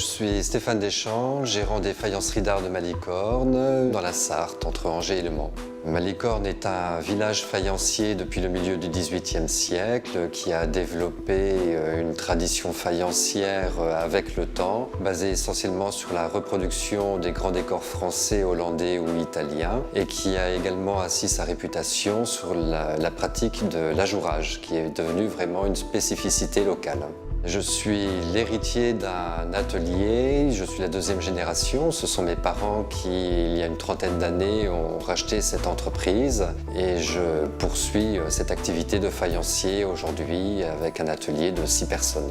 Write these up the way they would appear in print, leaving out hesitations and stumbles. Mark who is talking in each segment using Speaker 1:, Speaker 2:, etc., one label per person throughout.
Speaker 1: Je suis Stéphane Deschamps, gérant des faïenceries d'art de Malicorne, dans la Sarthe, entre Angers et Le Mans. Malicorne est un village faïencier depuis le milieu du XVIIIe siècle qui a développé une tradition faïencière avec le temps, basée essentiellement sur la reproduction des grands décors français, hollandais ou italiens, et qui a également assis sa réputation sur la pratique de l'ajourage, qui est devenue vraiment une spécificité locale. Je suis l'héritier d'un atelier, je suis la deuxième génération. Ce sont mes parents qui, il y a une trentaine d'années, ont racheté cette entreprise et je poursuis cette activité de faïencier aujourd'hui avec un atelier de 6 personnes.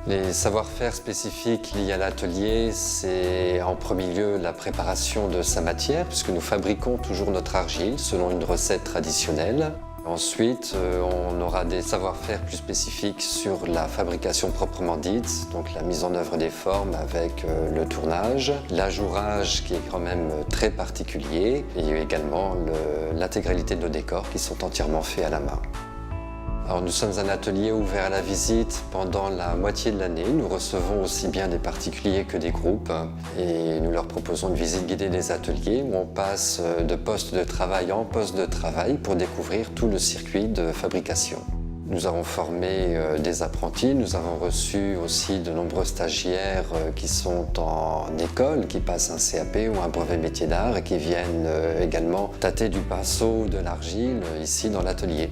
Speaker 1: Les savoir-faire spécifiques liés à l'atelier, c'est en premier lieu la préparation de sa matière, puisque nous fabriquons toujours notre argile selon une recette traditionnelle. Ensuite, on aura des savoir-faire plus spécifiques sur la fabrication proprement dite, donc la mise en œuvre des formes avec le tournage, l'ajourage qui est quand même très particulier, et également l'intégralité de nos décors qui sont entièrement faits à la main. Alors, nous sommes un atelier ouvert à la visite pendant la moitié de l'année. Nous recevons aussi bien des particuliers que des groupes et nous leur proposons une visite guidée des ateliers où on passe de poste de travail en poste de travail pour découvrir tout le circuit de fabrication. Nous avons formé des apprentis, nous avons reçu aussi de nombreux stagiaires qui sont en école, qui passent un CAP ou un brevet métier d'art et qui viennent également tâter du pinceau, de l'argile ici dans l'atelier.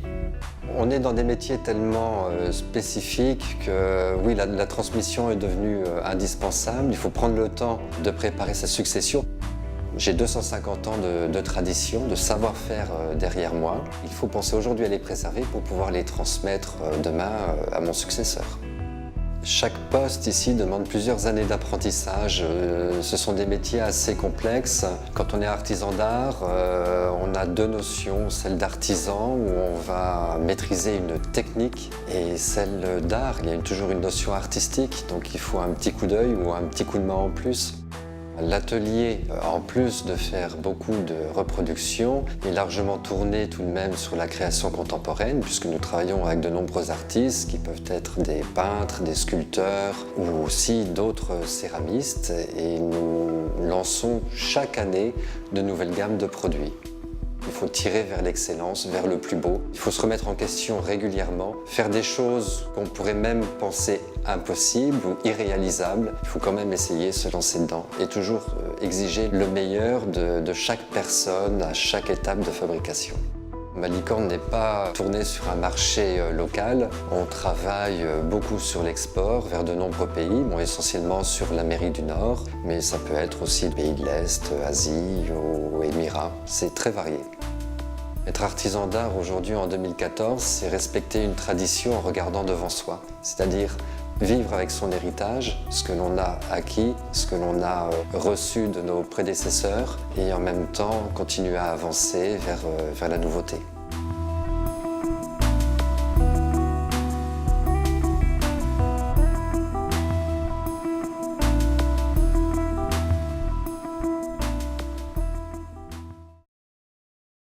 Speaker 1: On est dans des métiers tellement spécifiques que oui, la transmission est devenue indispensable. Il faut prendre le temps de préparer sa succession. J'ai 250 ans de tradition, de savoir-faire derrière moi. Il faut penser aujourd'hui à les préserver pour pouvoir les transmettre demain à mon successeur. Chaque poste ici demande plusieurs années d'apprentissage. Ce sont des métiers assez complexes. Quand on est artisan d'art, on a 2 notions, celle d'artisan où on va maîtriser une technique et celle d'art, il y a toujours une notion artistique, donc il faut un petit coup d'œil ou un petit coup de main en plus. L'atelier, en plus de faire beaucoup de reproductions, est largement tourné tout de même sur la création contemporaine, puisque nous travaillons avec de nombreux artistes qui peuvent être des peintres, des sculpteurs ou aussi d'autres céramistes, et nous lançons chaque année de nouvelles gammes de produits. Il faut tirer vers l'excellence, vers le plus beau. Il faut se remettre en question régulièrement, faire des choses qu'on pourrait même penser impossibles ou irréalisables. Il faut quand même essayer de se lancer dedans et toujours exiger le meilleur de chaque personne à chaque étape de fabrication. Malicorne n'est pas tournée sur un marché local. On travaille beaucoup sur l'export vers de nombreux pays, bon, essentiellement sur l'Amérique du Nord, mais ça peut être aussi pays de l'Est, Asie ou Émirats. C'est très varié. Être artisan d'art aujourd'hui en 2014, c'est respecter une tradition en regardant devant soi, c'est-à-dire vivre avec son héritage, ce que l'on a acquis, ce que l'on a reçu de nos prédécesseurs et en même temps continuer à avancer vers la nouveauté.